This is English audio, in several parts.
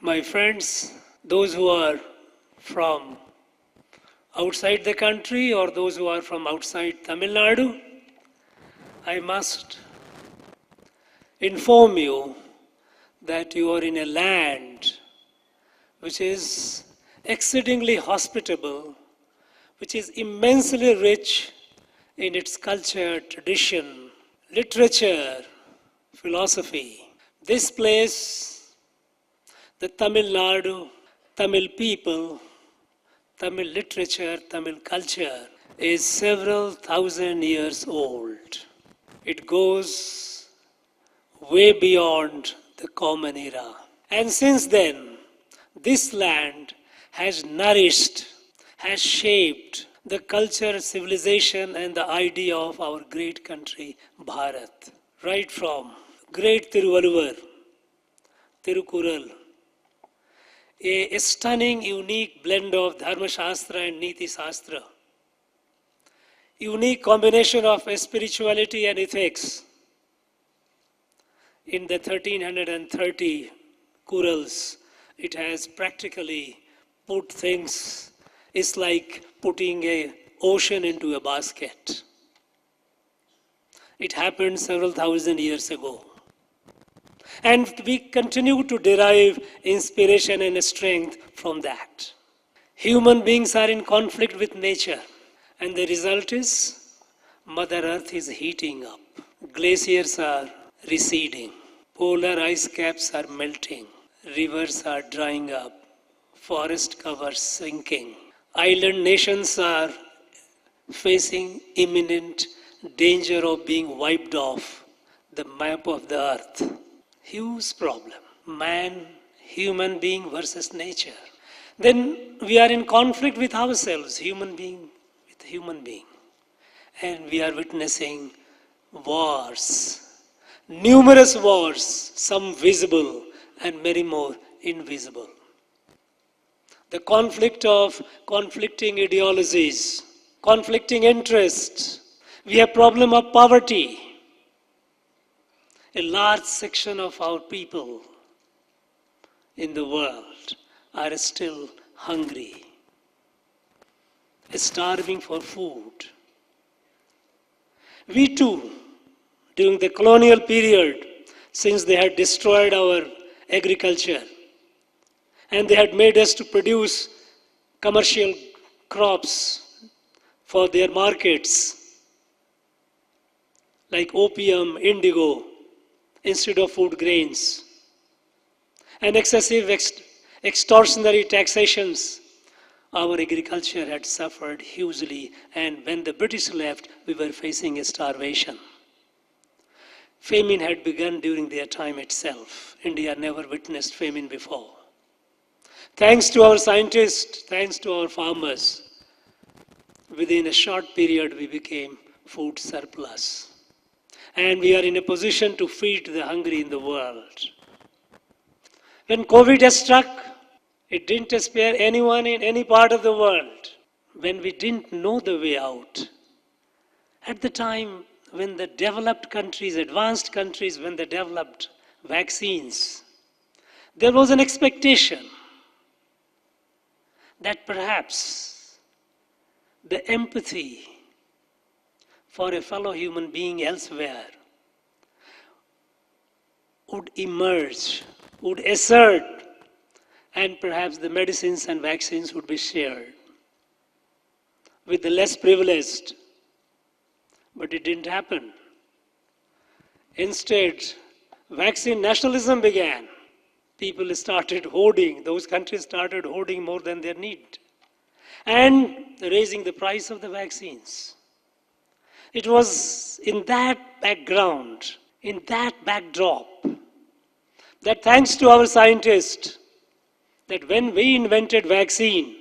My friends, those who are from outside the country or those who are from outside Tamil Nadu, I must inform you that you are in a land which is exceedingly hospitable, which is immensely rich in its culture, tradition, literature, philosophy. This place, the Tamil Nadu, Tamil people, Tamil literature, Tamil culture is several thousand years old. It goes way beyond the common era. And since then, this land has nourished, has shaped the culture, civilization, and the idea of our great country, Bharat. Right from great Tiruvalluvar, Tirukural, a stunning, unique blend of Dharma Shastra and Niti Shastra, unique combination of spirituality and ethics. In the 1330 Kurals, it has practically put things, it's like putting an ocean into a basket. It happened several thousand years ago. And we continue to derive inspiration and strength from that. Human beings are in conflict with nature, and the result is Mother Earth is heating up. Glaciers are receding. Polar ice caps are melting. Rivers are drying up. Forest covers sinking. Island nations are facing imminent danger of being wiped off the map of the earth. Huge problem. Man, human being versus nature. Then we are in conflict with ourselves, human being with human being. And we are witnessing wars. Numerous wars, some visible and many more invisible. The conflict of conflicting ideologies, conflicting interests. We have problem of poverty. A large section of our people in the world are still hungry, starving for food. We too, during the colonial period, since they had destroyed our agriculture and they had made us to produce commercial crops for their markets, like opium, indigo, instead of food grains, and excessive extortionary taxations, our agriculture had suffered hugely, and when the British left, we were facing a starvation. Famine had begun during their time itself. India never witnessed famine before. Thanks to our scientists, thanks to our farmers, within a short period we became food surplus. And we are in a position to feed the hungry in the world. When COVID struck, it didn't spare anyone in any part of the world. When we didn't know the way out, at the time when the developed countries, advanced countries, when they developed vaccines, there was an expectation that perhaps the empathy for a fellow human being elsewhere would emerge, would assert, and perhaps the medicines and vaccines would be shared with the less privileged. But it didn't happen. Instead, vaccine nationalism began. People started hoarding, those countries started hoarding more than their need, and raising the price of the vaccines. It was in that background, in that backdrop, that thanks to our scientists, that when we invented vaccine,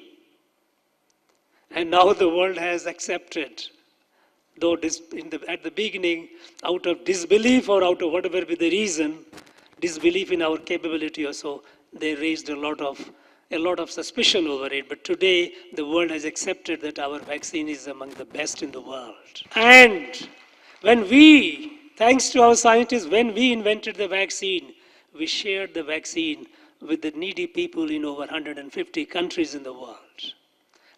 and now the world has accepted, though at the beginning, out of disbelief or out of whatever be the reason, disbelief in our capability or so, they raised a lot of suspicion over it. But today, the world has accepted that our vaccine is among the best in the world. And when we, thanks to our scientists, when we invented the vaccine, we shared the vaccine with the needy people in over 150 countries in the world.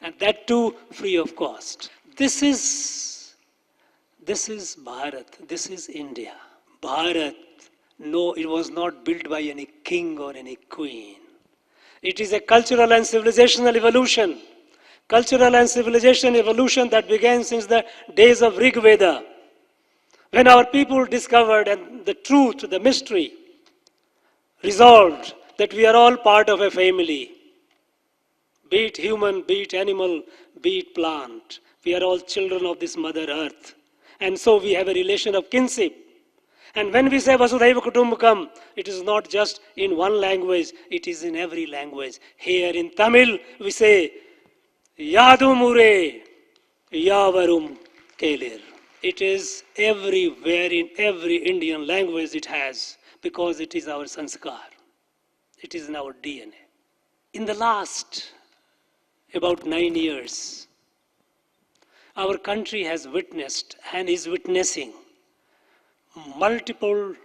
And that too free of cost. This is Bharat, this is India. Bharat, no, it was not built by any king or any queen. It is a cultural and civilizational evolution. Cultural and civilization evolution that began since the days of Rig Veda, when our people discovered and the truth, the mystery, resolved that we are all part of a family. Be it human, be it animal, be it plant. We are all children of this Mother Earth. And so we have a relation of kinship. And when we say Vasudhaiva Kutumbakam, it is not just in one language, it is in every language. Here in Tamil, we say, Yadu Mure, Yavarum Kelir. It is everywhere, in every Indian language it has, because it is our sanskar. It is in our DNA. In the last about 9 years, our country has witnessed and is witnessing multiple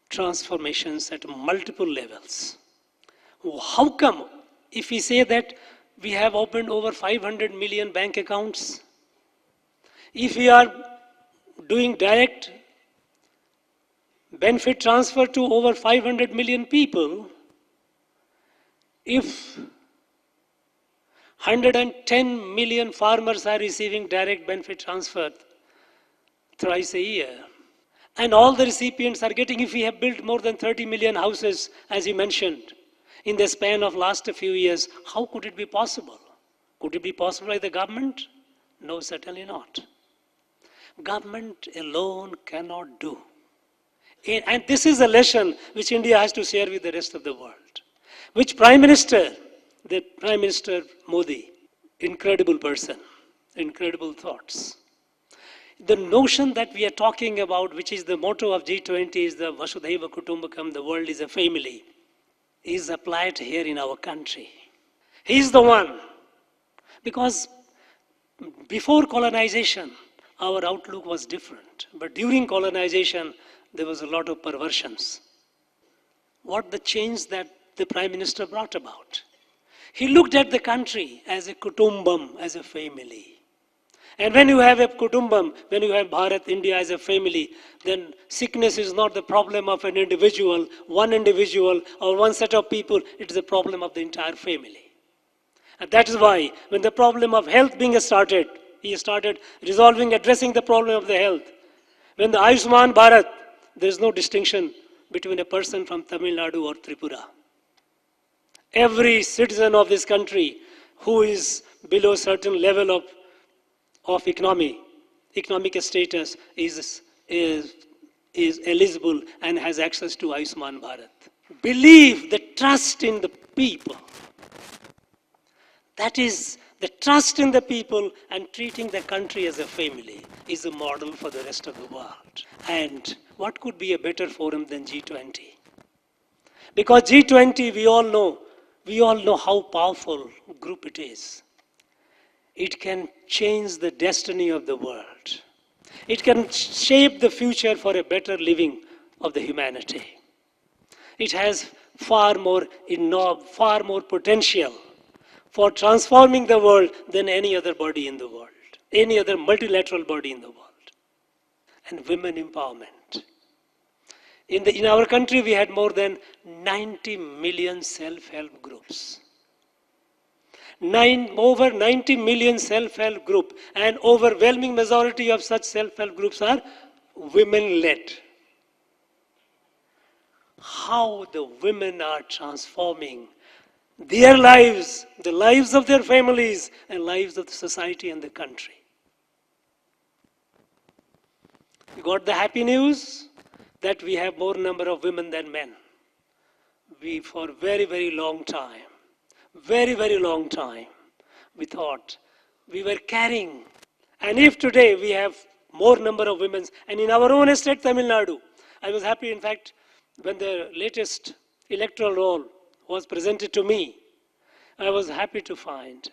transformations at multiple levels. How come, if we say that we have opened over 500 million bank accounts, if we are doing direct benefit transfer to over 500 million people, if 110 million farmers are receiving direct benefit transfer thrice a year, and all the recipients are getting, if we have built more than 30 million houses, as you mentioned, in the span of last few years, how could it be possible? Could it be possible by the government? No, certainly not. Government alone cannot do. And this is a lesson which India has to share with the rest of the world. Which Prime Minister, the Prime Minister Modi, incredible person, incredible thoughts. The notion that we are talking about, which is the motto of G20, is the Vasudhaiva Kutumbakam, the world is a family, is applied here in our country. He is the one. Because before colonization, our outlook was different. But during colonization, there was a lot of perversions. What the change that the Prime Minister brought about? He looked at the country as a kutumbam, as a family. And when you have a kutumbam, when you have Bharat, India as a family, then sickness is not the problem of an individual, or one set of people, it is the problem of the entire family. And that is why, when the problem of health being started, he started resolving, addressing the problem of the health. When the Ayushman Bharat, there is no distinction between a person from Tamil Nadu or Tripura. Every citizen of this country who is below a certain level of economic status is eligible and has access to Ayushman Bharat. Believe the trust in the people. That is, the trust in the people and treating the country as a family is a model for the rest of the world. And what could be a better forum than G20? Because G20, we all know how powerful a group it is. It can change the destiny of the world. It can shape the future for a better living of the humanity. It has far more potential for transforming the world than any other body in the world, any other multilateral body in the world. And women empowerment. In our country, we had more than 90 million self-help groups. Over 90 million self-help groups, and overwhelming majority of such self-help groups are women-led. How the women are transforming their lives, the lives of their families, and lives of the society and the country. You got the happy news that we have more number of women than men. We, for very, very long time, we thought we were carrying. And if today we have more number of women, and in our own state, Tamil Nadu, I was happy, in fact, when the latest electoral roll was presented to me, I was happy to find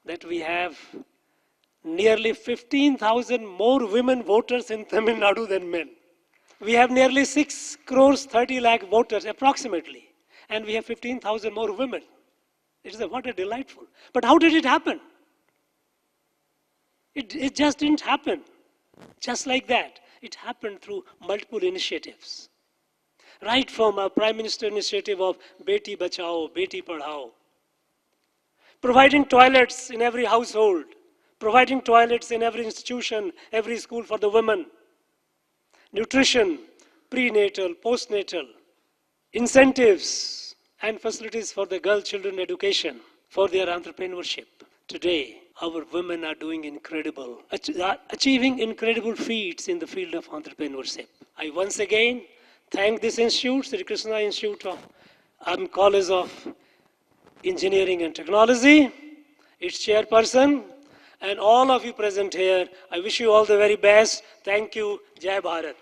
that we have nearly 15,000 more women voters in Tamil Nadu than men. We have nearly 6 crores 30 lakh voters, approximately. and we have 15,000 more women. It is what a delightful. But how did it happen? It just didn't happen. Just like that. It happened through multiple initiatives. Right from our Prime Minister initiative of Beti Bachao, Beti Padhao. Providing toilets in every household. Providing toilets in every institution, every school for the women. Nutrition, prenatal, postnatal. Incentives and facilities for the girl children education, for their entrepreneurship. Today, our women are doing incredible, achieving incredible feats in the field of entrepreneurship. I once again thank this institute, Sri Krishna Institute of College of Engineering and Technology, its chairperson, and all of you present here. I wish you all the very best. Thank you. Jai Bharat.